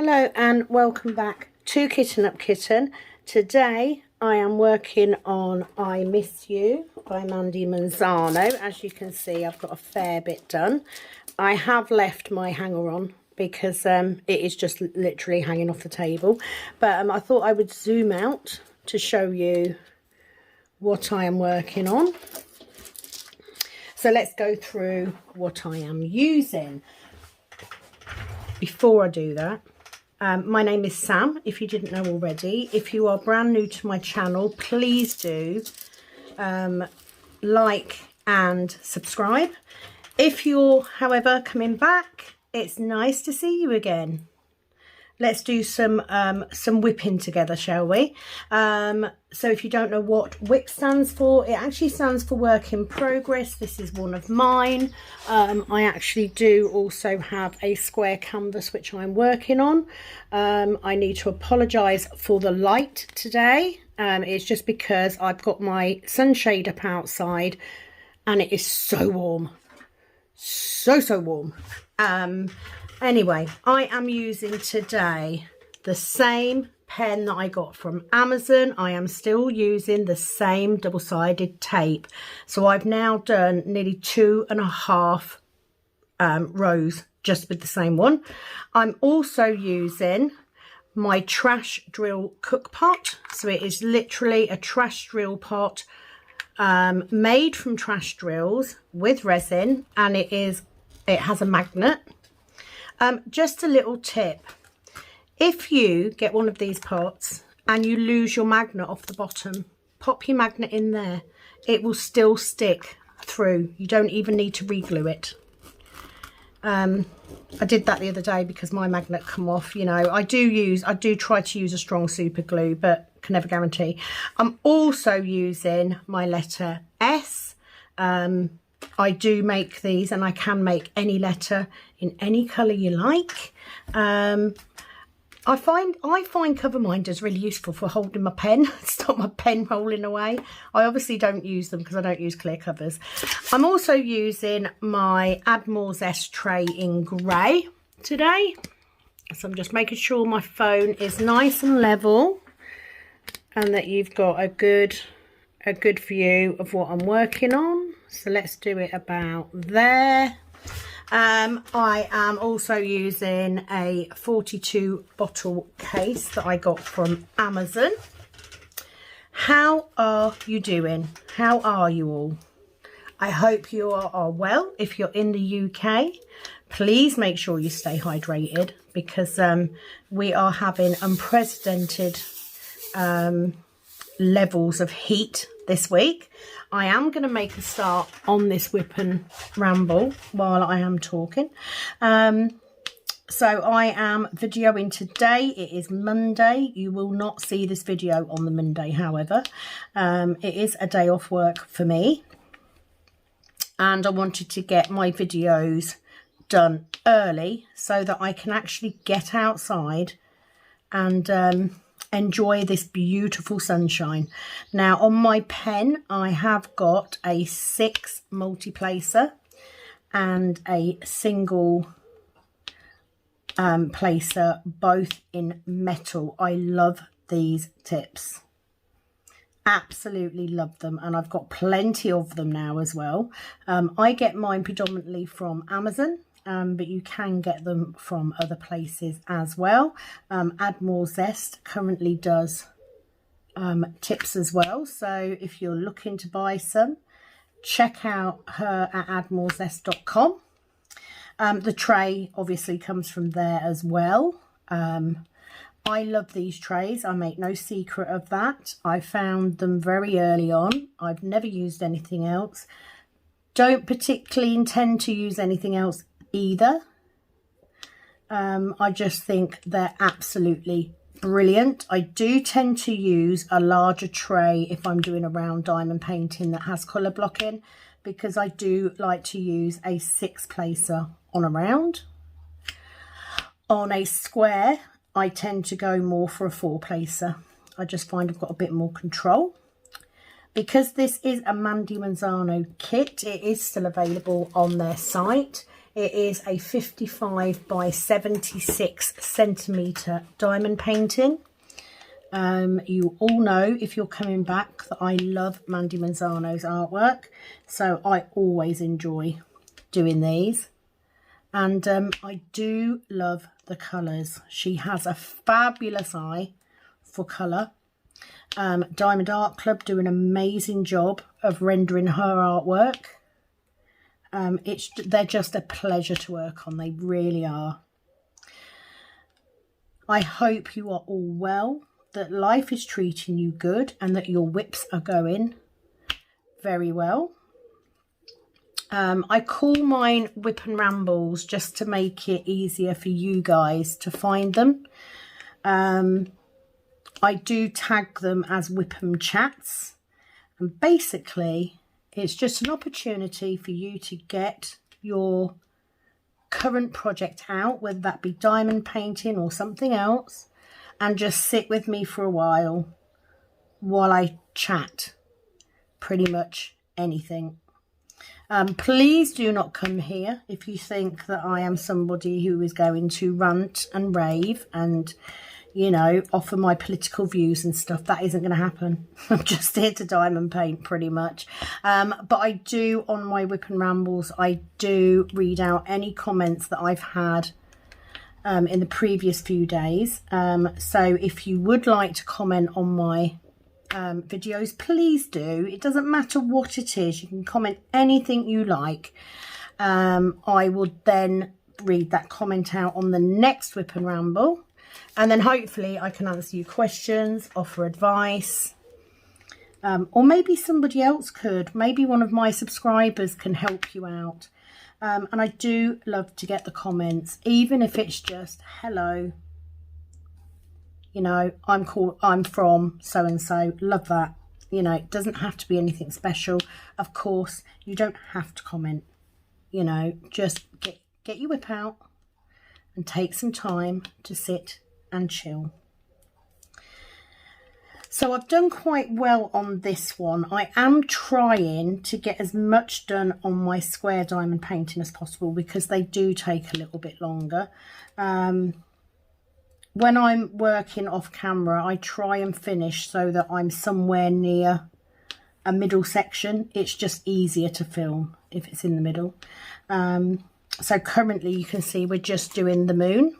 Hello and welcome back to Kitten Up Kitten. Today I am working on I Miss You by Mandy Manzano. As you can see, I've got a fair bit done. I have left my hanger on because it is just literally hanging off the table. But I thought I would zoom out to show you what I am working on. So let's go through what I am using. Before I do that, my name is Sam, if you didn't know already. If you are brand new to my channel, please do like and subscribe. If you're, however, coming back, it's nice to see you again. Let's do some whipping together, shall we? So if you don't know what WIP stands for, it actually stands for work in progress. This is one of mine. I actually do also have a square canvas which I'm working on. I need to apologise for the light today. It's just because I've got my sunshade up outside and it is so warm. So warm. Anyway, I am using today the same pen that I got from Amazon. I am still using the same double-sided tape. So I've now done nearly 2.5 rows just with the same one. I'm also using my trash drill cook pot. So it is literally a trash drill pot made from trash drills with resin, and it has a magnet. Just a little tip, if you get one of these pots and you lose your magnet off the bottom, pop your magnet in there. It will still stick through. You don't even need to re-glue it. I did that the other day because my magnet come off. You know, I do try to use a strong super glue, but can never guarantee. I'm also using my letter S. I do make these, and I can make any letter in any colour you like. I find cover minders really useful for holding my pen, stop my pen rolling away. I obviously don't use them because I don't use clear covers. I'm also using my Admiral's S tray in grey today. So I'm just making sure my phone is nice and level and that you've got a good view of what I'm working on. So let's do it about there. I am also using a 42 bottle case that I got from Amazon. How are you doing? How are you all? I hope you are well. If you're in the UK, please make sure you stay hydrated because we are having unprecedented levels of heat this week. I am going to make a start on this whip and ramble while I am talking. So I am videoing today. It is Monday. You will not see this video on the Monday, however. It is a day off work for me. And I wanted to get my videos done early so that I can actually get outside and enjoy this beautiful sunshine. Now on my pen I have got a 6 multi-placer and a single placer, both in metal. I love these tips, absolutely love them, and I've got plenty of them now as well. I get mine predominantly from Amazon, but you can get them from other places as well. Admiral Zest currently does tips as well, so if you're looking to buy some, check out her at admiralzest.com. The tray obviously comes from there as well. I love these trays. I make no secret of that. I found them very early on. I've never used anything else. Don't particularly intend to use anything else either. I just think they're absolutely brilliant. I do tend to use a larger tray if I'm doing a round diamond painting that has colour blocking, because I do like to use a 6 placer on a round. On a square I tend to go more for a 4 placer. I just find I've got a bit more control. Because this is a Mandy Manzano kit, it is still available on their site. It is a 55 by 76 centimetre diamond painting. You all know, if you're coming back, that I love Mandy Manzano's artwork, so I always enjoy doing these. And I do love the colours. She has a fabulous eye for colour. Diamond Art Club do an amazing job of rendering her artwork. They're just a pleasure to work on. They really are. I hope you are all well, that life is treating you good, and that your whips are going very well. I call mine Whip and Rambles just to make it easier for you guys to find them. I do tag them as Whipham Chats, and basically it's just an opportunity for you to get your current project out, whether that be diamond painting or something else, and just sit with me for a while I chat pretty much anything. Please do not come here if you think that I am somebody who is going to rant and rave and, you know, offer my political views and stuff. That isn't going to happen. I'm just here to diamond paint pretty much. But I do, on my Whip and Rambles, I do read out any comments that I've had in the previous few days. So if you would like to comment on my videos, please do. It doesn't matter what it is. You can comment anything you like. I will then read that comment out on the next Whip and Ramble, and then hopefully I can answer your questions, offer advice, or maybe somebody else could. Maybe one of my subscribers can help you out. And I do love to get the comments, even if it's just hello, you know, I'm from so and so. Love that. You know, it doesn't have to be anything special. Of course, you don't have to comment. You know, just get your whip out and take some time to sit and chill. So I've done quite well on this one. I am trying to get as much done on my square diamond painting as possible, because they do take a little bit longer. When I'm working off camera, I try and finish so that I'm somewhere near a middle section. It's just easier to film if it's in the middle. So currently you can see we're just doing the moon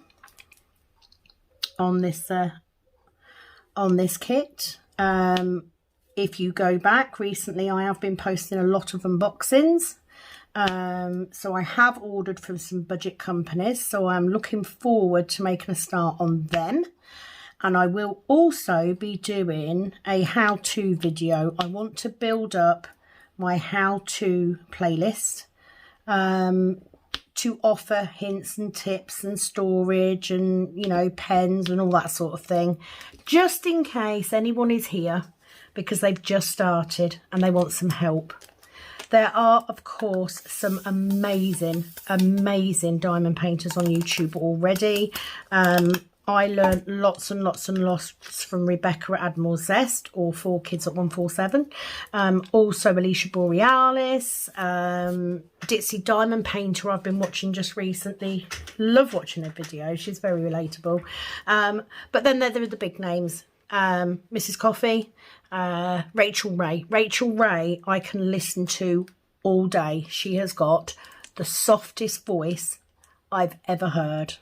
on this kit. If you go back recently, I have been posting a lot of unboxings. So I have ordered from some budget companies, so I'm looking forward to making a start on them. And I will also be doing a how-to video. I want to build up my how-to playlist to offer hints and tips and storage and, you know, pens and all that sort of thing, just in case anyone is here because they've just started and they want some help. There are, of course, some amazing diamond painters on YouTube already. I learned lots and lots and lots from Rebecca at Admiral Zest, or 4Kids at 147. Also Alicia Borealis, Ditsy Diamond Painter I've been watching just recently. Love watching her videos. She's very relatable. But then there are the big names. Mrs. Coffee, Rachel Ray. Rachel Ray I can listen to all day. She has got the softest voice I've ever heard.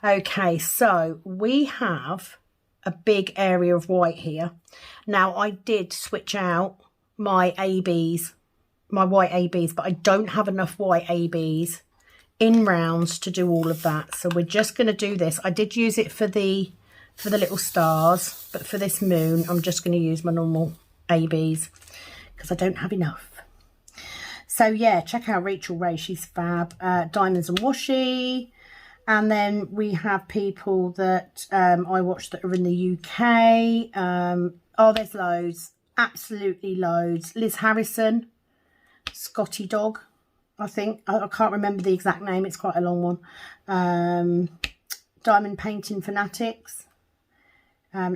Okay, so we have a big area of white here. Now I did switch out my ABs, my white ABs, but I don't have enough white ABs in rounds to do all of that. So we're just going to do this. I did use it for the little stars, but for this moon I'm just going to use my normal ABs because I don't have enough. So yeah, check out Rachel Ray, she's fab. Diamonds and Washi. And then we have people that I watch that are in the UK. Oh, there's loads, absolutely loads. Liz Harrison, Scotty Dog, I think. I can't remember the exact name, it's quite a long one. Diamond Painting Fanatics.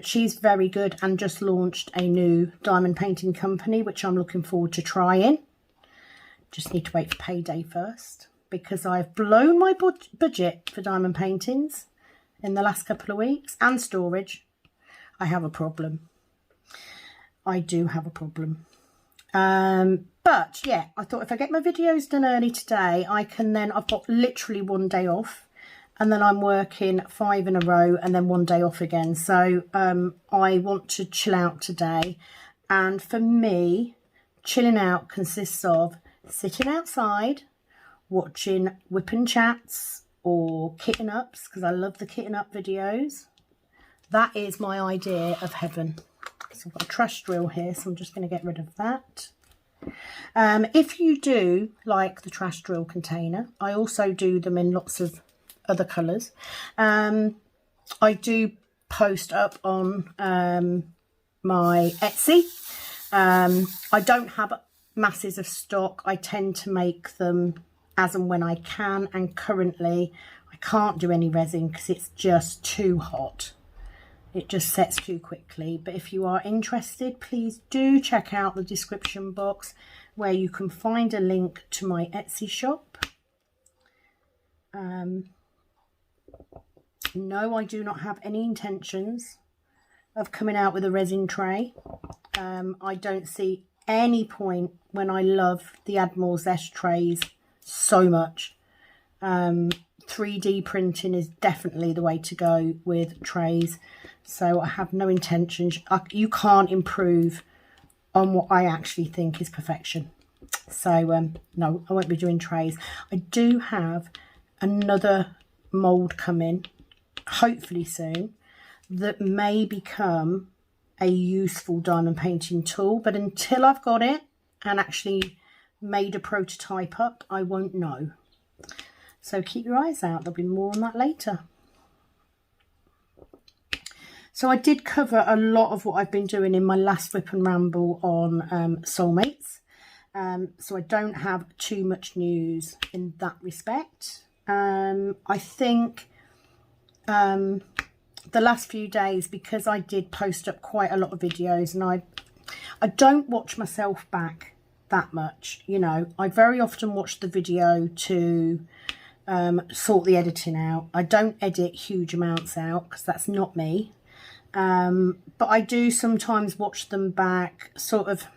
She's very good and just launched a new diamond painting company, which I'm looking forward to trying. Just need to wait for payday first. because I've blown my budget for diamond paintings in the last couple of weeks, and storage. I have a problem. I do have a problem. But yeah, I thought if I get my videos done early today, I can then, I've got literally one day off, and then I'm working 5 in a row and then one day off again. So I want to chill out today. And for me, chilling out consists of sitting outside, watching whipping chats or kitten ups, because I love the kitten up videos. That is my idea of heaven. So I've got a trash drill here, so I'm just going to get rid of that. If you do like the trash drill container, I also do them in lots of other colours. I do post up on my Etsy. I don't have masses of stock. I tend to make them as and when I can, and currently I can't do any resin because it's just too hot. It just sets too quickly. But if you are interested, please do check out the description box where you can find a link to my Etsy shop. No, I do not have any intentions of coming out with a resin tray. I don't see any point when I love the Admiral Zest trays so much. 3D printing is definitely the way to go with trays. So I have no intentions. You can't improve on what I actually think is perfection. So no, I won't be doing trays. I do have another mould coming, hopefully soon, that may become a useful diamond painting tool. But until I've got it and actually made a prototype up, I won't know. So keep your eyes out. There'll be more on that later. So I did cover a lot of what I've been doing in my last Whip and Ramble on soulmates. So I don't have too much news in that respect. I think the last few days, because I did post up quite a lot of videos, and I don't watch myself back that much. You know, I very often watch the video to sort the editing out. I don't edit huge amounts out because that's not me. But I do sometimes watch them back, sort of,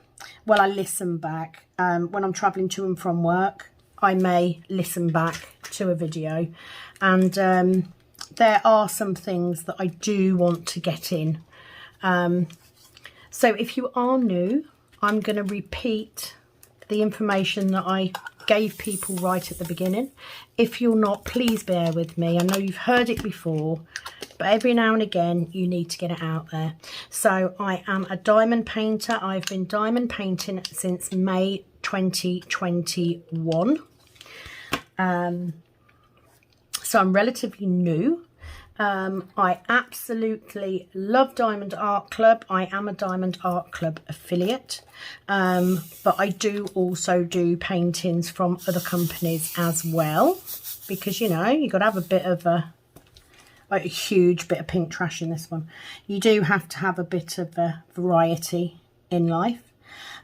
well, I listen back. When I'm travelling to and from work, I may listen back to a video, and there are some things that I do want to get in. So if you are new, I'm going to repeat the information that I gave people right at the beginning. If you're not, please bear with me. I know you've heard it before, but every now and again you need to get it out there. So I am a diamond painter. I've been diamond painting since May 2021. So I'm relatively new. I absolutely love Diamond Art Club. I am a Diamond Art Club affiliate, but I do also do paintings from other companies as well, because, you know, you've got to have a bit of a huge bit of pink trash in this one. You do have to have a bit of a variety in life.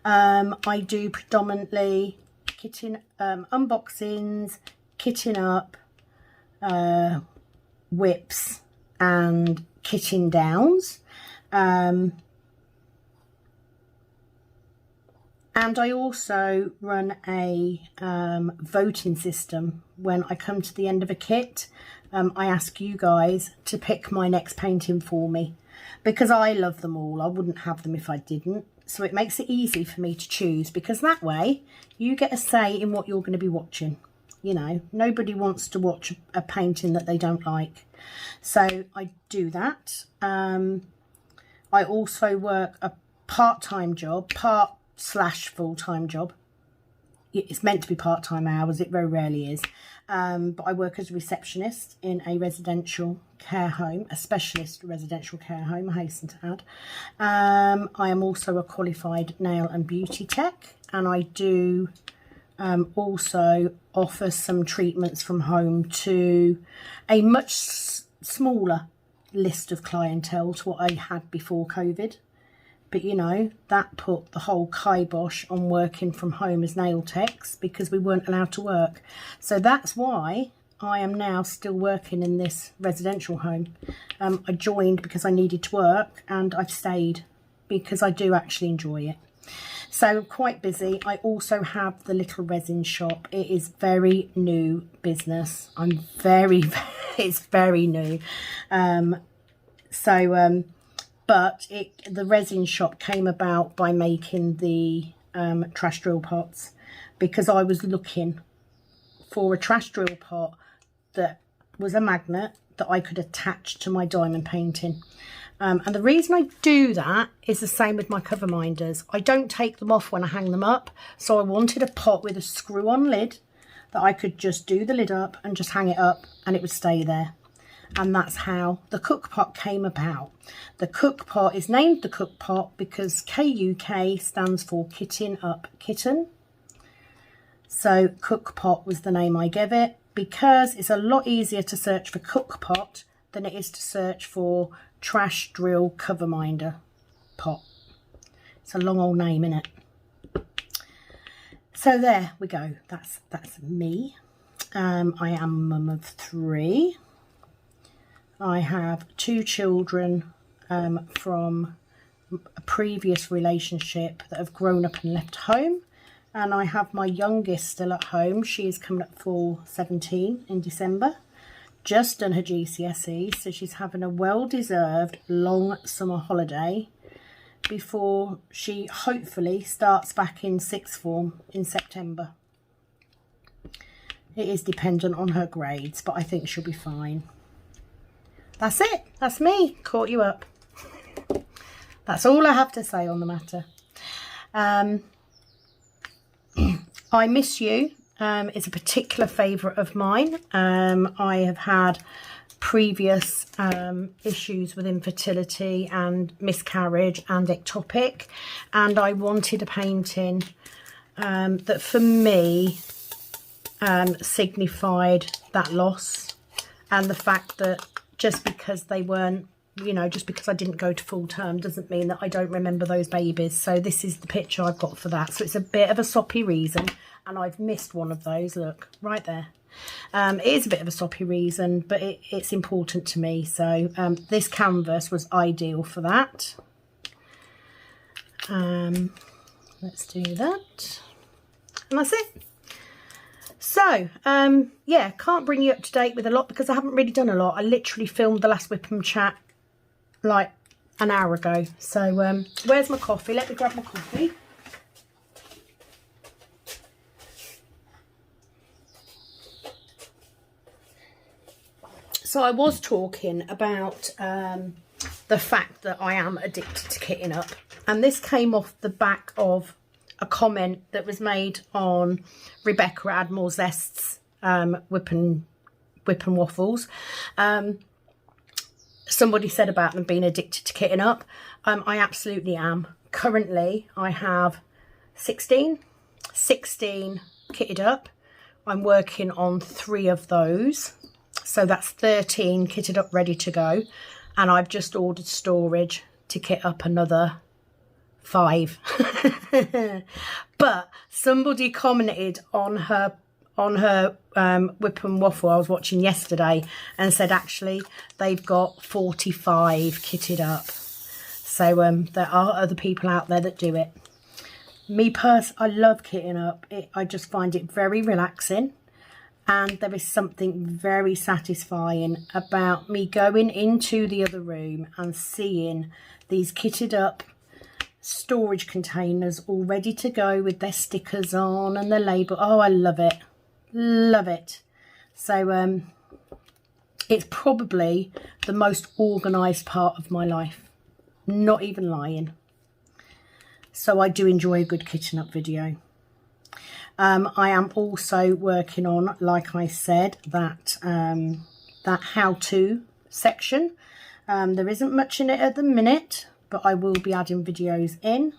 I do predominantly kitting, unboxings, kitting up, whips and kitting downs, and I also run a voting system. When I come to the end of a kit, I ask you guys to pick my next painting for me, because I love them all. I wouldn't have them if I didn't. So it makes it easy for me to choose, because that way you get a say in what you're going to be watching. You know, nobody wants to watch a painting that they don't like. So I do that. I also work a part-time job, part/full-time job. It's meant to be part-time hours. It very rarely is. But I work as a receptionist in a residential care home, a specialist residential care home, I hasten to add. I am also a qualified nail and beauty tech, and I do also offer some treatments from home to a much smaller list of clientele to what I had before COVID. but you know, that put the whole kibosh on working from home as nail techs because we weren't allowed to work. So that's why I am now still working in this residential home. I joined because I needed to work, and I've stayed because I do actually enjoy it. So I'm quite busy. I also have the little resin shop. It is very new business. It's very new. But the resin shop came about by making the trash drill pots, because I was looking for a trash drill pot that was a magnet that I could attach to my diamond painting. And the reason I do that is the same with my cover minders. I don't take them off when I hang them up. So I wanted a pot with a screw-on lid that I could just do the lid up and just hang it up and it would stay there. And that's how the cook pot came about. The cook pot is named the cook pot because KUK stands for Kitting Up Kitten. So cook pot was the name I gave it, because it's a lot easier to search for cook pot than it is to search for trash drill cover minder pot. It's a long old name, isn't it? So there we go. That's me. I am mum of 3. I have 2 children from a previous relationship that have grown up and left home. And I have my youngest still at home. She is coming up for 17 in December. Just done her GCSE, so she's having a well-deserved long summer holiday before she hopefully starts back in 6th form in September. It is dependent on her grades, but I think she'll be fine. That's it. That's me. Caught you up. That's all I have to say on the matter. I Miss You is a particular favourite of mine. I have had previous issues with infertility and miscarriage and ectopic, and I wanted a painting that for me signified that loss, and the fact that just because they weren't, you know, just because I didn't go to full term doesn't mean that I don't remember those babies. So this is the picture I've got for that. So it's a bit of a soppy reason, and I've missed one of those, look, right there. It is a bit of a soppy reason, but it's important to me. So this canvas was ideal for that. Let's do that. And that's it. So, yeah, can't bring you up to date with a lot because I haven't really done a lot. I literally filmed the last Whipham chat like an hour ago. So, where's my coffee? Let me grab my coffee. So I was talking about the fact that I am addicted to kitting up. And this came off the back of a comment that was made on Rebecca Admore Zest's Whipham Waffles. Somebody said about them being addicted to kitting up. I absolutely am. Currently, I have 16 kitted up. I'm working on 3 of those. So that's 13 kitted up, ready to go. And I've just ordered storage to kit up another 5. But somebody commented on her Whipham waffle I was watching yesterday and said actually they've got 45 kitted up. So there are other people out there that do it. Me personally, I love kitting up. I just find it very relaxing, and there is something very satisfying about me going into the other room and seeing these kitted up storage containers all ready to go with their stickers on and the label. Oh, I love it. Love it. So it's probably the most organised part of my life. Not even lying. So I do enjoy a good kitchen up video. I am also working on, like I said, that how-to section. There isn't much in it at the minute, but I will be adding videos in.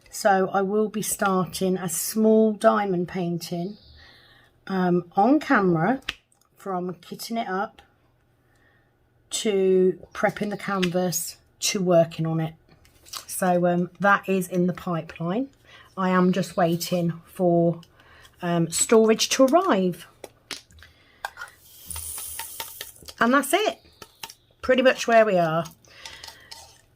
So I will be starting a small diamond painting on camera, from kitting it up to prepping the canvas to working on it. So that is in the pipeline. I am just waiting for storage to arrive. And that's it. Pretty much where we are.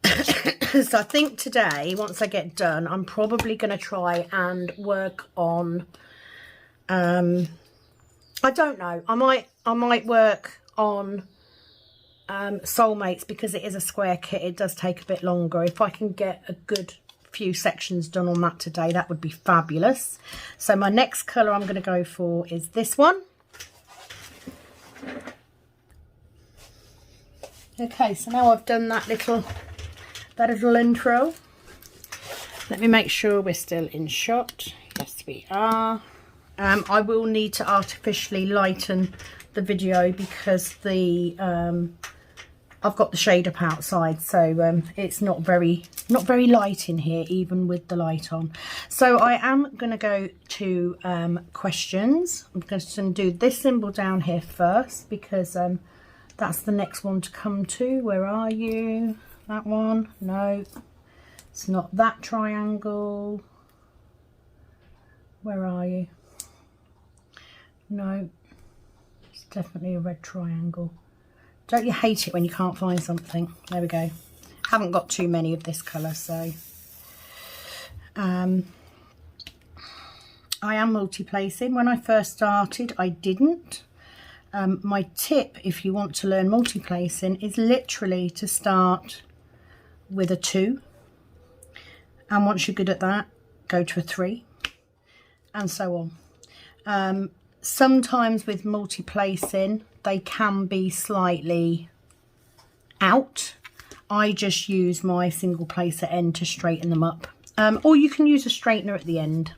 So I think today, once I get done, I'm probably going to try and work on, I don't know, I might work on Soulmates, because it is a square kit. It does take a bit longer. If I can get a good few sections done on that today, that would be fabulous. So my next colour I'm going to go for is this one. Okay, so now I've done that little intro. Let me make sure we're still in shot. Yes, we are. I will need to artificially lighten the video because the I've got the shade up outside, so it's not very light in here, even with the light on. So I am going to go to questions. I'm going to do this symbol down here first, because that's the next one to come to. Where are you? That one? No, it's not that triangle. Where are you? No, it's definitely a red triangle. Don't you hate it when you can't find something? There we go. Haven't got too many of this colour, so I am multi-placing. When I first started, I didn't. My tip, if you want to learn multi-placing, is literally to start with a 2, and once you're good at that, go to a 3, and so on. Sometimes with multi-placing, they can be slightly out. I just use my single placer end to straighten them up, or you can use a straightener at the end.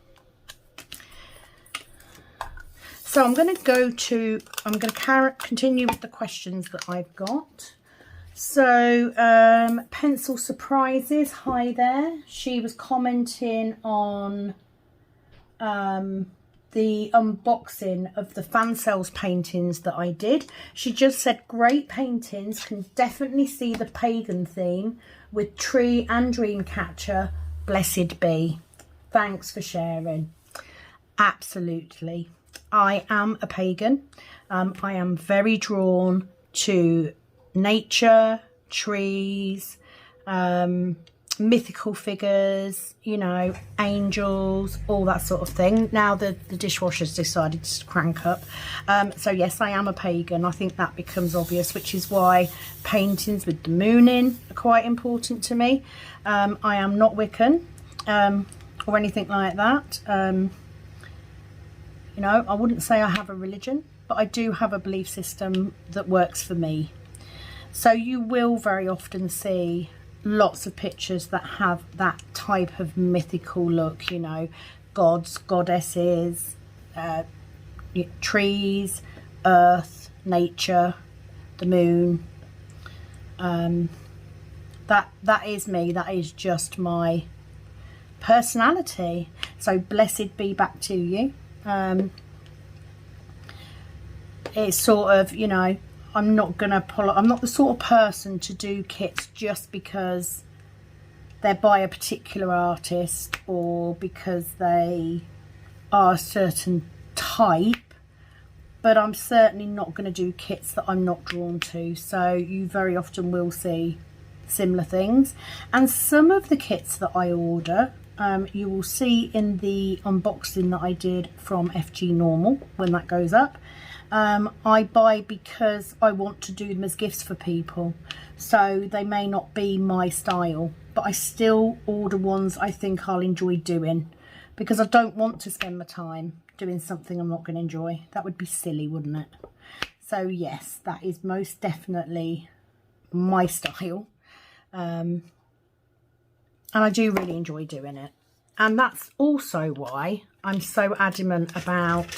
So I'm going to continue with the questions that I've got. So Pencil Surprises, hi there. She was commenting on the unboxing of the fan cells paintings that I did. She just said, great paintings, can definitely see the pagan theme with tree and dream catcher, blessed be. Thanks for sharing. Absolutely. I am a pagan. I am very drawn to nature, trees, mythical figures, you know, angels, all that sort of thing. Now the dishwasher's decided to crank up. So yes, I am a pagan. I think that becomes obvious, which is why paintings with the moon in are quite important to me. I am not Wiccan or anything like that. You know, I wouldn't say I have a religion, but I do have a belief system that works for me. So you will very often see lots of pictures that have that type of mythical look, you know, gods, goddesses, trees, earth, nature, the moon. That is me. That is just my personality. So blessed be back to you. It's sort of, you know, I'm not the sort of person to do kits just because they're by a particular artist or because they are a certain type, but I'm certainly not going to do kits that I'm not drawn to. So you very often will see similar things, and some of the kits that I order, you will see in the unboxing that I did from FG Normal when that goes up. I buy because I want to do them as gifts for people, so they may not be my style, but I still order ones I think I'll enjoy doing, because I don't want to spend my time doing something I'm not going to enjoy. That would be silly, wouldn't it? So yes, that is most definitely my style, and I do really enjoy doing it. And that's also why I'm so adamant about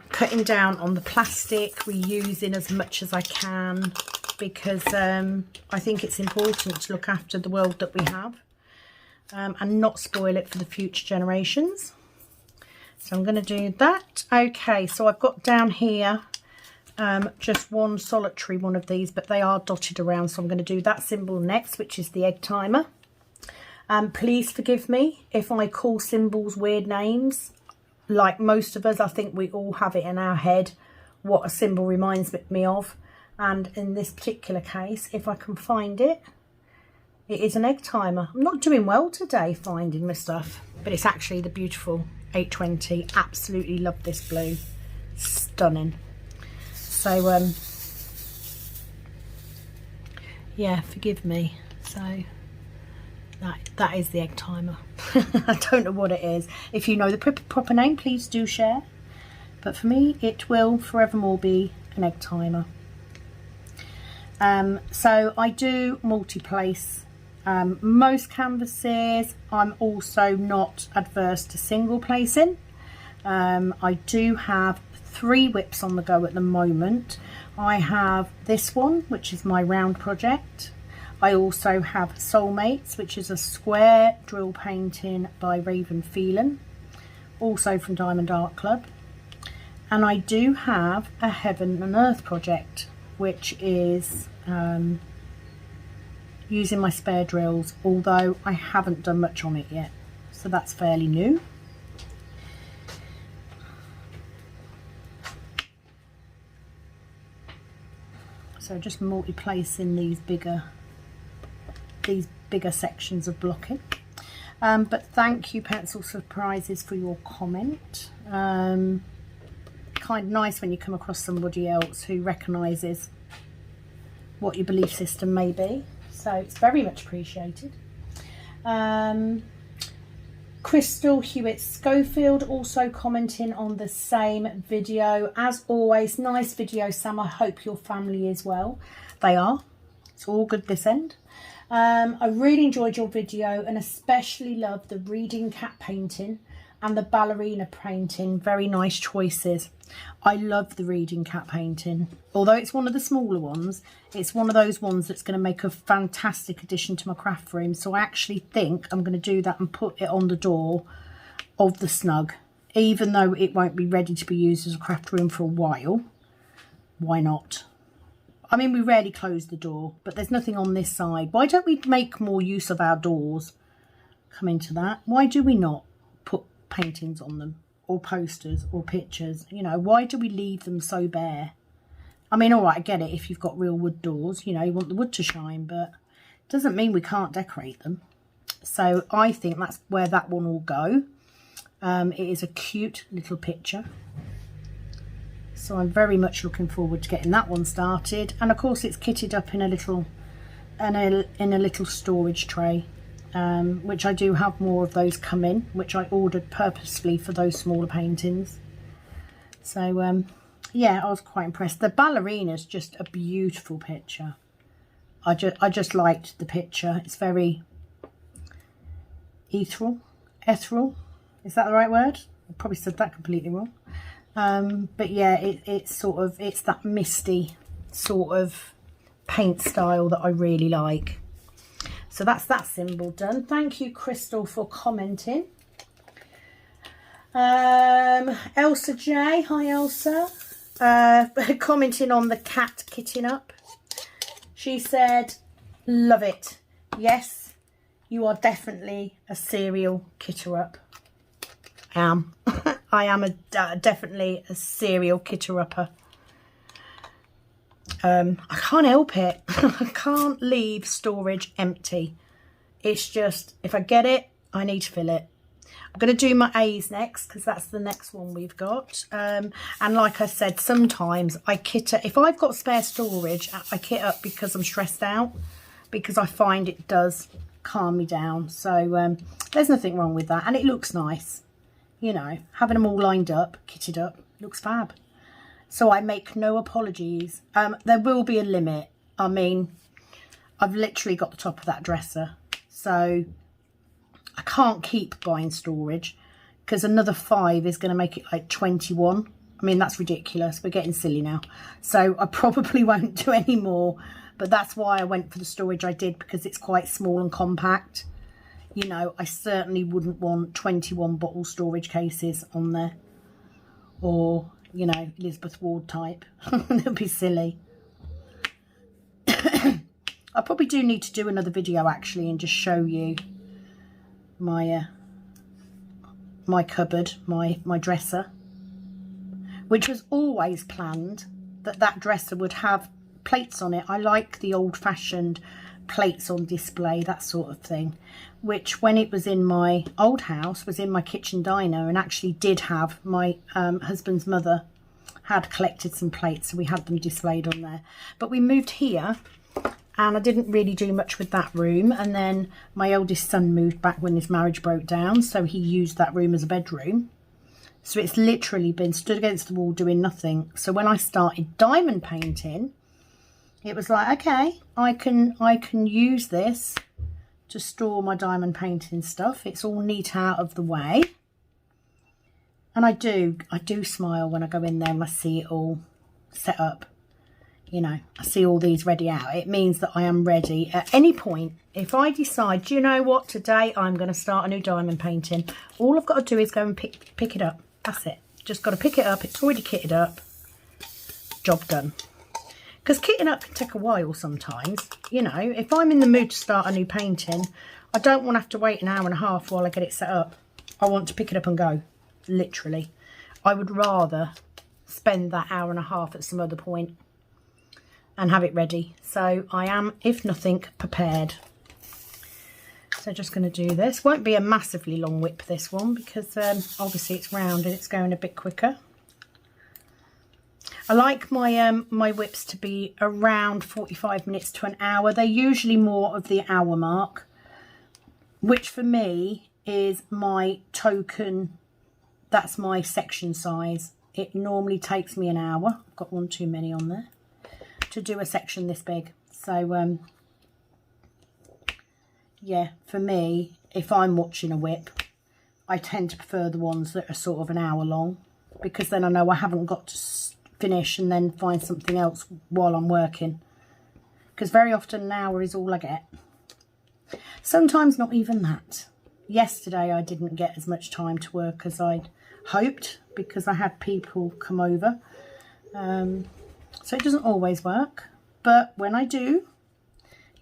cutting down on the plastic, reusing as much as I can, because I think it's important to look after the world that we have and not spoil it for the future generations. So I'm going to do that. Okay, so I've got down here just one solitary one of these, but they are dotted around, so I'm going to do that symbol next, which is the egg timer. Please forgive me if I call symbols weird names. Like most of us, I think we all have it in our head what a symbol reminds me of. And in this particular case, if I can find it, it is an egg timer. I'm not doing well today finding my stuff, but it's actually the beautiful 820. Absolutely love this blue. Stunning. So, yeah, forgive me. So, that is the egg timer. I don't know what it is. If you know the proper name, please do share. But for me, it will forevermore be an egg timer. So I do multi-place most canvases. I'm also not adverse to single placing. I do have 3 whips on the go at the moment. I have this one, which is my round project. I also have Soulmates, which is a square drill painting by Raven Phelan, also from Diamond Art Club. And I do have a Heaven and Earth project, which is using my spare drills, although I haven't done much on it yet. So that's fairly new. So just multi-placing these bigger sections of blocking. But thank you, Pencil Surprises, for your comment. Kind of nice when you come across somebody else who recognises what your belief system may be. So it's very much appreciated. Crystal Hewitt Schofield also commenting on the same video. As always, nice video, Sam. I hope your family is well. They are. It's all good this end. I really enjoyed your video and especially loved the reading cat painting and the ballerina painting. Very nice choices. I love the reading cat painting. Although it's one of the smaller ones, it's one of those ones that's going to make a fantastic addition to my craft room. So I actually think I'm going to do that and put it on the door of the snug. Even though it won't be ready to be used as a craft room for a while. Why not? I mean, we rarely close the door, but there's nothing on this side. Why don't we make more use of our doors? Come into that. Why do we not put paintings on them? Or posters or pictures? You know, why do we leave them so bare? I mean, all right, I get it if you've got real wood doors. You know, you want the wood to shine, but it doesn't mean we can't decorate them. So I think that's where that one will go. It is a cute little picture. So I'm very much looking forward to getting that one started. And of course it's kitted up in a little storage tray, which I do have more of those come in, which I ordered purposely for those smaller paintings. So yeah, I was quite impressed. The ballerina's just a beautiful picture. I just liked the picture. It's very ethereal. Is that the right word? I probably said that completely wrong. But yeah, it's that misty sort of paint style that I really like. So that's that symbol done. Thank you, Crystal, for commenting. Elsa J, hi Elsa, commenting on the cat kitting up. She said, love it. Yes, you are definitely a serial kitter up. I am. I am definitely a serial kitter-upper. I can't help it. I can't leave storage empty. It's just, if I get it, I need to fill it. I'm going to do my A's next because that's the next one we've got. And like I said, sometimes I kit up. If I've got spare storage, I kit up because I'm stressed out, because I find it does calm me down. So there's nothing wrong with that. And it looks nice. You know, having them all lined up, kitted up, looks fab. So I make no apologies. There will be a limit. I mean, I've literally got the top of that dresser. So I can't keep buying storage because another 5 is going to make it like 21. I mean, that's ridiculous. We're getting silly now. So I probably won't do any more. But that's why I went for the storage I did, because it's quite small and compact. You know, I certainly wouldn't want 21 bottle storage cases on there. Or, you know, Elizabeth Ward type. That would be silly. I probably do need to do another video actually and just show you my my cupboard, my dresser, which was always planned that dresser would have plates on it. I like the old-fashioned plates on display, that sort of thing, which when it was in my old house was in my kitchen diner, and actually did have my husband's mother had collected some plates, so we had them displayed on there. But we moved here and I didn't really do much with that room, and then my eldest son moved back when his marriage broke down, so he used that room as a bedroom. So it's literally been stood against the wall doing nothing. So when I started diamond painting, it was like, okay, I can use this to store my diamond painting stuff. It's all neat out of the way. And I do smile when I go in there and I see it all set up. You know, I see all these ready out. It means that I am ready at any point. If I decide, do you know what, today I'm going to start a new diamond painting, all I've got to do is go and pick it up. That's it. Just got to pick it up. It's already kitted up. Job done. Because kitting up can take a while sometimes. You know, if I'm in the mood to start a new painting, I don't want to have to wait an hour and a half while I get it set up. I want to pick it up and go. Literally. I would rather spend that hour and a half at some other point and have it ready. So I am, if nothing, prepared. So just going to do this. Won't be a massively long whip, this one, because obviously it's round and it's going a bit quicker. I like my my whips to be around 45 minutes to an hour. They're usually more of the hour mark, which for me is my token. That's my section size. It normally takes me an hour. I've got one too many on there to do a section this big. So yeah, for me, if I'm watching a whip, I tend to prefer the ones that are sort of an hour long, because then I know I haven't got to finish and then find something else while I'm working, because very often an hour is all I get. Sometimes not even that. Yesterday I didn't get as much time to work as I'd hoped, because I had people come over, so it doesn't always work, but when I do,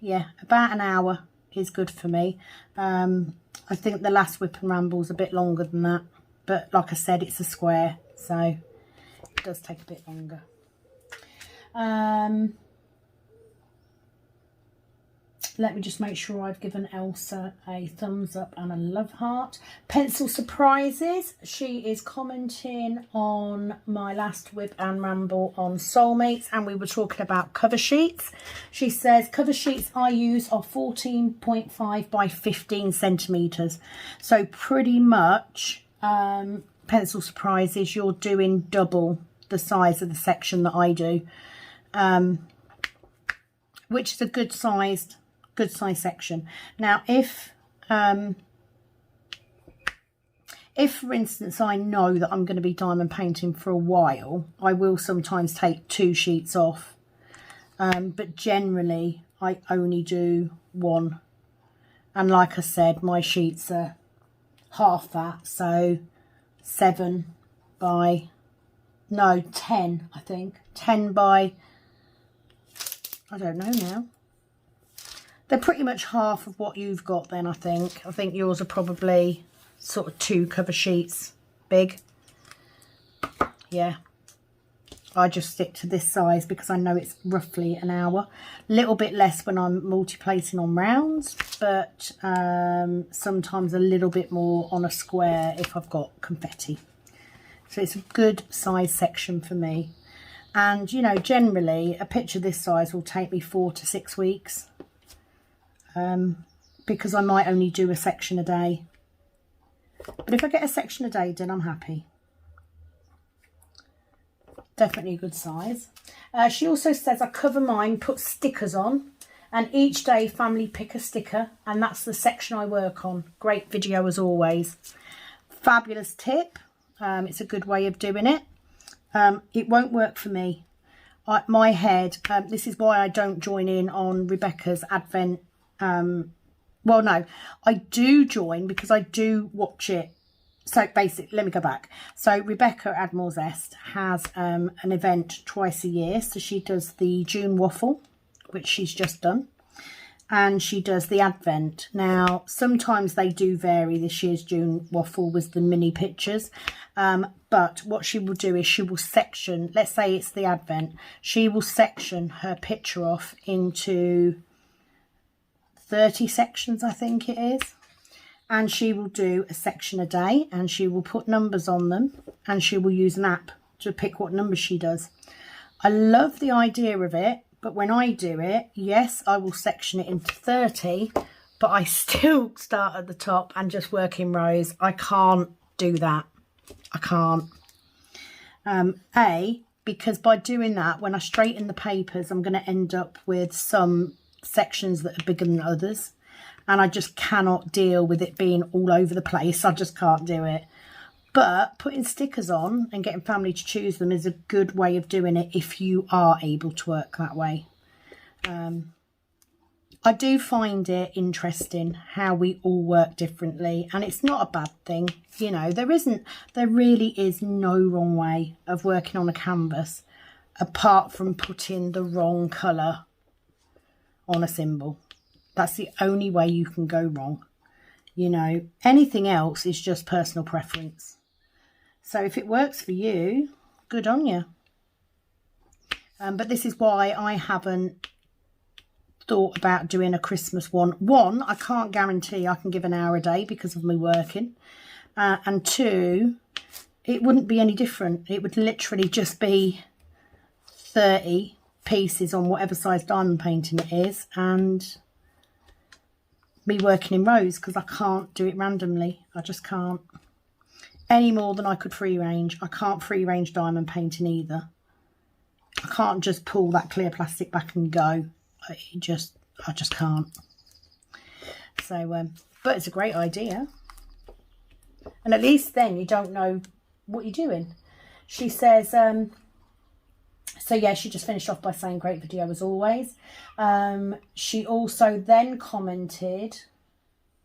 yeah, about an hour is good for me. I think the last whip and ramble's a bit longer than that, but like I said, it's a square, so it does take a bit longer. Let me just make sure I've given Elsa a thumbs up and a love heart. Pencil Surprises. She is commenting on my last whip and ramble on soulmates, and we were talking about cover sheets. She says, cover sheets I use are 14.5 by 15 centimetres. So pretty much, Pencil Surprises, you're doing double the size of the section that I do, which is a good size section. Now if for instance I know that I'm going to be diamond painting for a while, I will sometimes take 2 sheets off, but generally I only do 1, and like I said, my sheets are half that, so 10 I think 10 by, I don't know now. They're pretty much half of what you've got then, I think. I think yours are probably sort of 2 cover sheets big. Yeah. I just stick to this size because I know it's roughly an hour. A little bit less when I'm multi-placing on rounds, but sometimes a little bit more on a square if I've got confetti. So it's a good size section for me. And, you know, generally a picture this size will take me 4 to 6 weeks. Because I might only do a section a day. But if I get a section a day done, I'm happy. Definitely a good size. She also says I cover mine, put stickers on, and each day family pick a sticker, and that's the section I work on. Great video as always. Fabulous tip. It's a good way of doing it. It won't work for me. My head, this is why I don't join in on Rebecca's Advent. Well, no, I do join because I do watch it. So basically, let me go back. So Rebecca Admiral's Est has an event twice a year. So she does the June waffle, which she's just done. and she does the Advent. Now, sometimes they do vary. This year's June waffle was the mini pictures. But what she will do is she will section, let's say it's the Advent, she will section her picture off into 30 sections, I think it is. And she will do a section a day, and she will put numbers on them, and she will use an app to pick what numbers she does. I love the idea of it, but when I do it, yes, I will section it into 30, but I still start at the top and just work in rows. I can't do that. I can't. Because by doing that, when I straighten the papers, I'm going to end up with some sections that are bigger than others. And I just cannot deal with it being all over the place. I just can't do it. But putting stickers on and getting family to choose them is a good way of doing it if you are able to work that way. I do find it interesting how we all work differently, and it's not a bad thing. You know, there really is no wrong way of working on a canvas apart from putting the wrong colour on a symbol. That's the only way you can go wrong. You know, anything else is just personal preference. So if it works for you, good on you. But this is why I haven't thought about doing a Christmas one. One, I can't guarantee I can give an hour a day because of me working. And two, it wouldn't be any different. It would literally just be 30 pieces on whatever size diamond painting it is, and me working in rows, because I can't do it randomly. I just can't. Any more than I could free range. I can't free range diamond painting either. I can't just pull that clear plastic back and go. I just can't. So, but it's a great idea. And at least then you don't know what you're doing. She says, so yeah, she just finished off by saying great video as always. She also then commented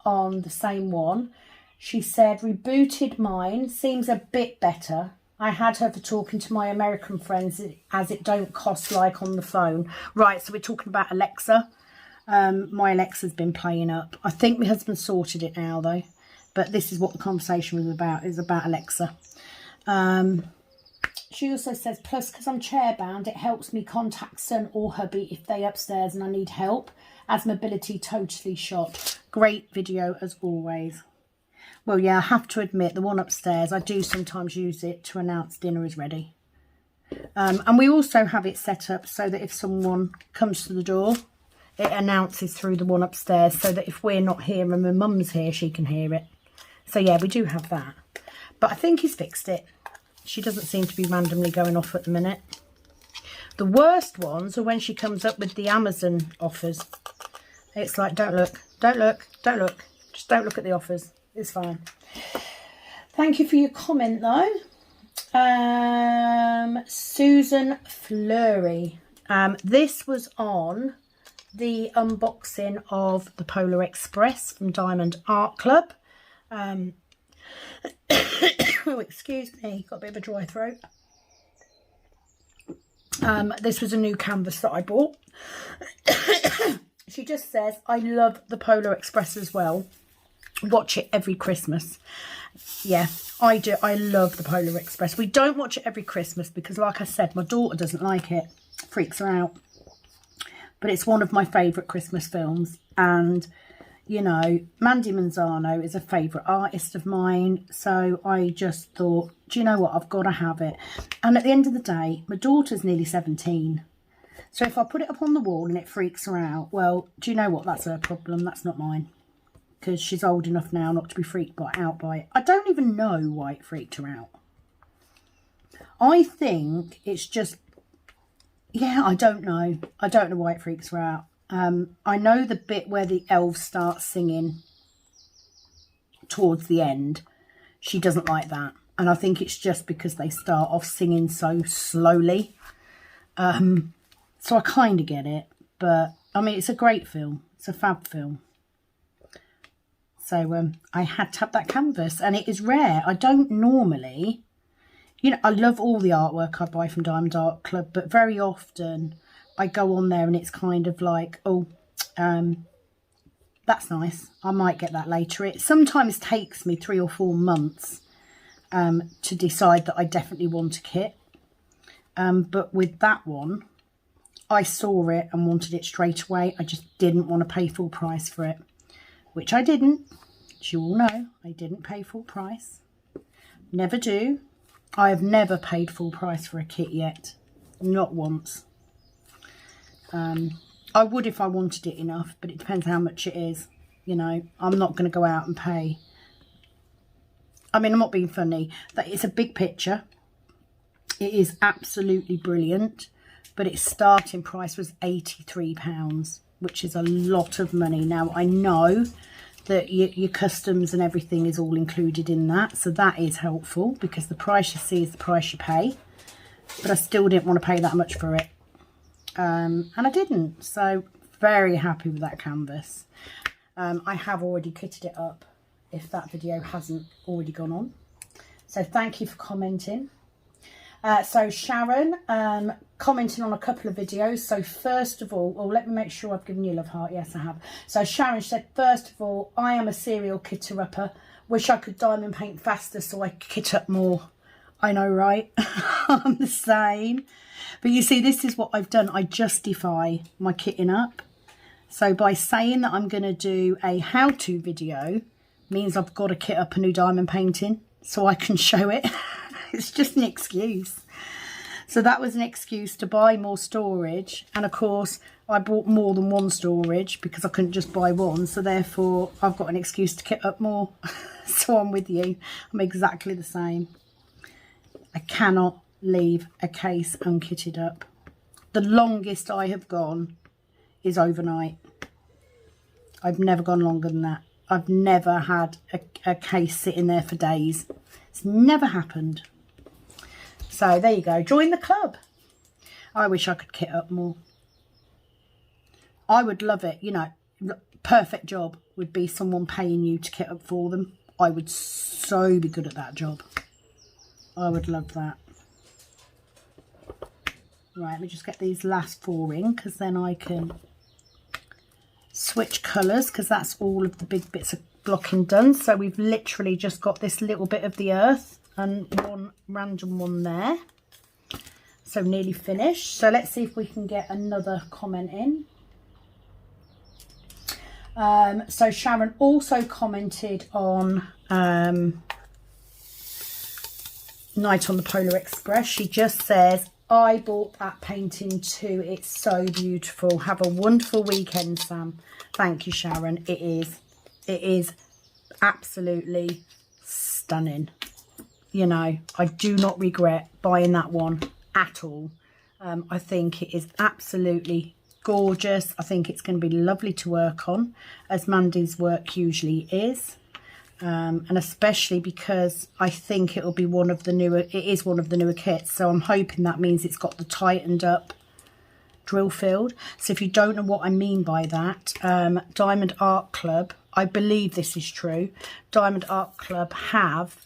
on the same one. She said, rebooted mine, seems a bit better. I had her for talking to my American friends as it don't cost like on the phone. Right, so we're talking about Alexa. My Alexa's been playing up. I think my husband sorted it now though. But this is what the conversation was about. It's about Alexa. She also says, plus because I'm chair bound, it helps me contact son or hubby if they upstairs and I need help, as mobility totally shot. Great video as always. Well, yeah, I have to admit, the one upstairs, I do sometimes use it to announce dinner is ready. And we also have it set up so that if someone comes to the door, it announces through the one upstairs, so that if we're not here and my mum's here, she can hear it. So, yeah, we do have that. But I think he's fixed it. She doesn't seem to be randomly going off at the minute. The worst ones are when she comes up with the Amazon offers. It's like, don't look, don't look, don't look. Just don't look at the offers. It's fine. Thank you for your comment though. Susan Fleury. This was on the unboxing of the Polar Express from Diamond Art Club. Oh, excuse me, got a bit of a dry throat. This was a new canvas that I bought. She just says, I love the Polar Express as well. Watch it every Christmas. Yeah, I do. I love the Polar Express. We don't watch it every Christmas because, like I said, my daughter doesn't like it. Freaks her out. But it's one of my favourite Christmas films. And, you know, Mandy Manzano is a favourite artist of mine. So I just thought, do you know what? I've got to have it. And at the end of the day, my daughter's nearly 17. So if I put it up on the wall and it freaks her out, well, do you know what? That's her problem. That's not mine. Because she's old enough now not to be freaked out by it. I don't even know why it freaked her out. I think it's just, yeah, I don't know. I don't know why it freaks her out. I know the bit where the elves start singing towards the end. She doesn't like that. And I think it's just because they start off singing so slowly. So I kind of get it. But, I mean, it's a great film. It's a fab film. So I had to have that canvas, and it is rare. I don't normally, you know, I love all the artwork I buy from Diamond Art Club, but very often I go on there and it's kind of like, oh, that's nice. I might get that later. It sometimes takes me 3 or 4 months to decide that I definitely want a kit. But with that one, I saw it and wanted it straight away. I just didn't want to pay full price for it, which I didn't. As you all know, I didn't pay full price. Never do. I have never paid full price for a kit yet. Not once. I would if I wanted it enough, but it depends how much it is. You know, I'm not going to go out and pay. I mean, I'm not being funny. That it's a big picture. It is absolutely brilliant, but its starting price was £83, which is a lot of money. Now, I know that your customs and everything is all included in that, so that is helpful, because the price you see is the price you pay. But I still didn't want to pay that much for it, and I didn't. So very happy with that canvas. I have already kitted it up, if that video hasn't already gone on. So thank you for commenting. So Sharon, commenting on a couple of videos. So first of all, let me make sure I've given you a love heart. Yes, I have. So Sharon said, first of all, I am a serial kitter-upper. Wish I could diamond paint faster so I could kit up more. I know, right? I'm the same. But you see, this is what I've done. I justify my kitting up. So by saying that I'm going to do a how-to video means I've got to kit up a new diamond painting so I can show it. It's just an excuse. So that was an excuse to buy more storage. And of course, I bought more than one storage because I couldn't just buy one. So therefore, I've got an excuse to kit up more. So I'm with you. I'm exactly the same. I cannot leave a case unkitted up. The longest I have gone is overnight. I've never gone longer than that. I've never had a case sitting there for days. It's never happened. So there you go. Join the club. I wish I could kit up more. I would love it. You know, perfect job would be someone paying you to kit up for them. I would so be good at that job. I would love that. Right, let me just get these last 4 in, because then I can switch colours, because that's all of the big bits of blocking done. So we've literally just got this little bit of the earth and one random one there. So nearly finished. So let's see if we can get another comment in. So Sharon also commented on Night on the Polar Express. She just says, I bought that painting too. It's so beautiful. Have a wonderful weekend, Sam. Thank you, Sharon. It is absolutely stunning. You know, I do not regret buying that one at all. I think it is absolutely gorgeous. I think it's going to be lovely to work on, as Mandy's work usually is. And especially because I think it'll be one of the newer, it is one of the newer kits. So I'm hoping that means it's got the tightened up drill field. So if you don't know what I mean by that, Diamond Art Club, I believe this is true, Diamond Art Club have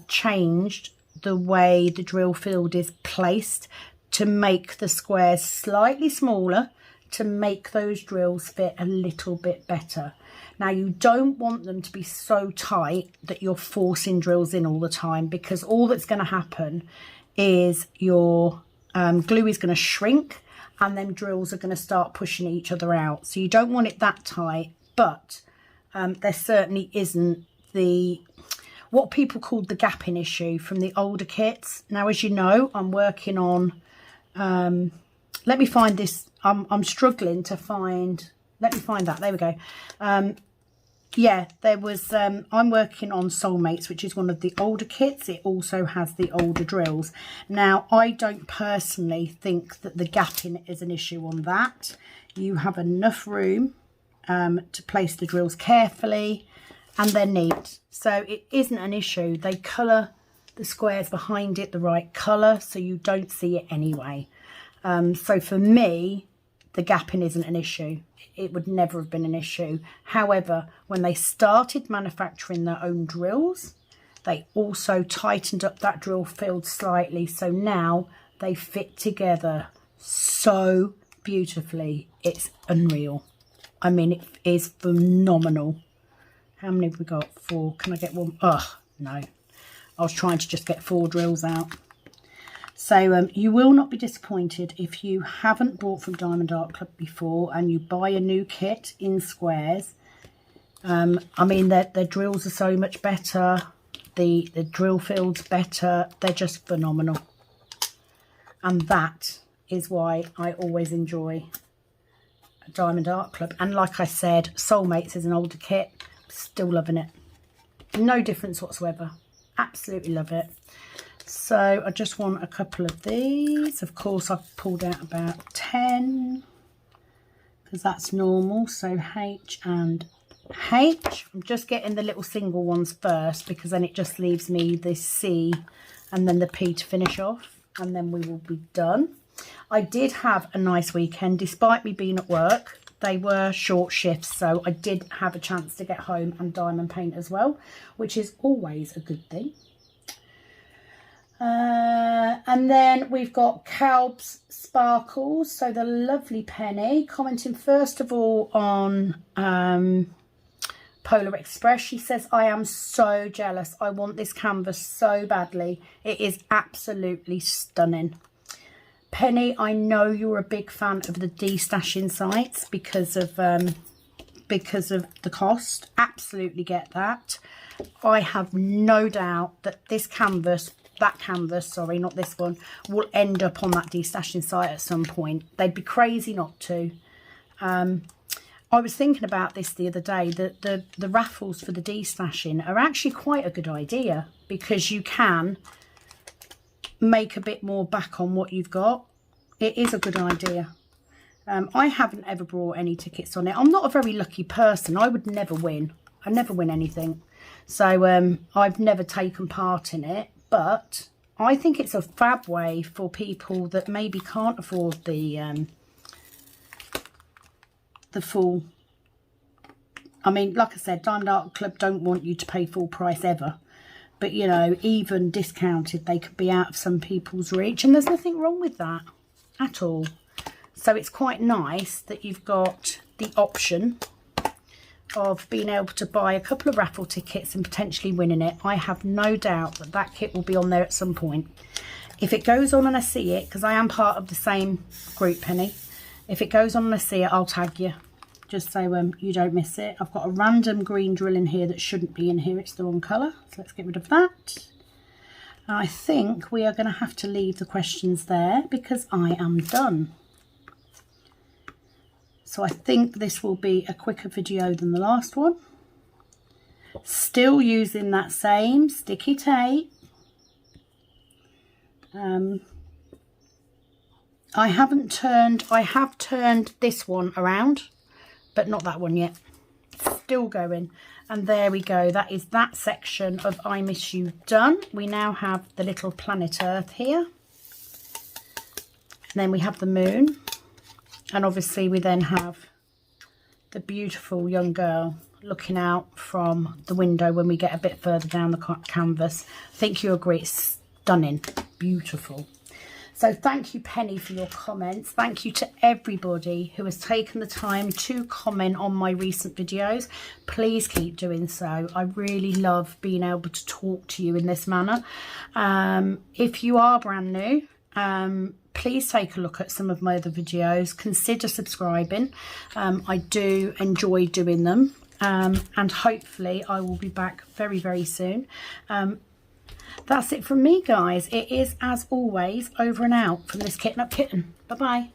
changed the way the drill field is placed to make the squares slightly smaller, to make those drills fit a little bit better. Now, you don't want them to be so tight that you're forcing drills in all the time, because all that's going to happen is your glue is going to shrink and then drills are going to start pushing each other out. So you don't want it that tight, but there certainly isn't what people called the gapping issue from the older kits. Now, as you know, I'm working on, let me find this, I'm struggling to find, let me find that, there we go. Yeah, there was, I'm working on Soulmates, which is one of the older kits. It also has the older drills. Now, I don't personally think that the gapping is an issue on that. You have enough room to place the drills carefully, and they're neat. So it isn't an issue. They colour the squares behind it the right colour, so you don't see it anyway. So for me, the gapping isn't an issue. It would never have been an issue. However, when they started manufacturing their own drills, they also tightened up that drill field slightly. So now they fit together so beautifully. It's unreal. I mean, it is phenomenal. How many have we got? 4. Can I get one? Oh, no. I was trying to just get 4 drills out. So you will not be disappointed if you haven't bought from Diamond Art Club before and you buy a new kit in squares. I mean, their drills are so much better. The drill field's better. They're just phenomenal. And that is why I always enjoy Diamond Art Club. And like I said, Soulmates is an older kit. Still loving it. No difference whatsoever. Absolutely love it. So I just want a couple of these. Of course, I've pulled out about 10 because that's normal. So H and H. I'm just getting the little single ones first because then it just leaves me the C and then the P to finish off, and then we will be done. I did have a nice weekend despite me being at work. They were short shifts, so I did have a chance to get home and diamond paint as well, which is always a good thing. And then we've got Calb's Sparkles. So the lovely Penny commenting first of all on Polar Express. She says, I am so jealous. I want this canvas so badly. It is absolutely stunning. Penny, I know you're a big fan of the destashing sites because of the cost. Absolutely get that. I have no doubt that this canvas, sorry, not this one, will end up on that destashing site at some point. They'd be crazy not to. I was thinking about this the other day, that the raffles for the destashing are actually quite a good idea because you can make a bit more back on what you've got. It is a good idea. I haven't ever brought any tickets on it. I'm not a very lucky person. I would never win. I never win anything. So I've never taken part in it. But I think it's a fab way for people that maybe can't afford the full. I mean, like I said, Diamond Art Club don't want you to pay full price ever. But, you know, even discounted, they could be out of some people's reach. And there's nothing wrong with that at all. So it's quite nice that you've got the option of being able to buy a couple of raffle tickets and potentially winning it. I have no doubt that that kit will be on there at some point. If it goes on and I see it, because I am part of the same group, Penny, if it goes on and I see it, I'll tag you. Just so you don't miss it. I've got a random green drill in here that shouldn't be in here. It's the wrong colour. So let's get rid of that. I think we are going to have to leave the questions there because I am done. So I think this will be a quicker video than the last one. Still using that same sticky tape. I have turned this one around, but not that one yet. Still going. And there we go. That is that section of I Miss You done. We now have the little planet Earth here. And then we have the moon. And obviously we then have the beautiful young girl looking out from the window when we get a bit further down the canvas. I think you agree, it's stunning, beautiful. So thank you, Penny, for your comments. Thank you to everybody who has taken the time to comment on my recent videos. Please keep doing so. I really love being able to talk to you in this manner. If you are brand new, please take a look at some of my other videos. Consider subscribing. I do enjoy doing them. And hopefully I will be back very, very soon. That's it from me, guys. It is, as always, over and out from this Kitten Up Kitten. Bye-bye.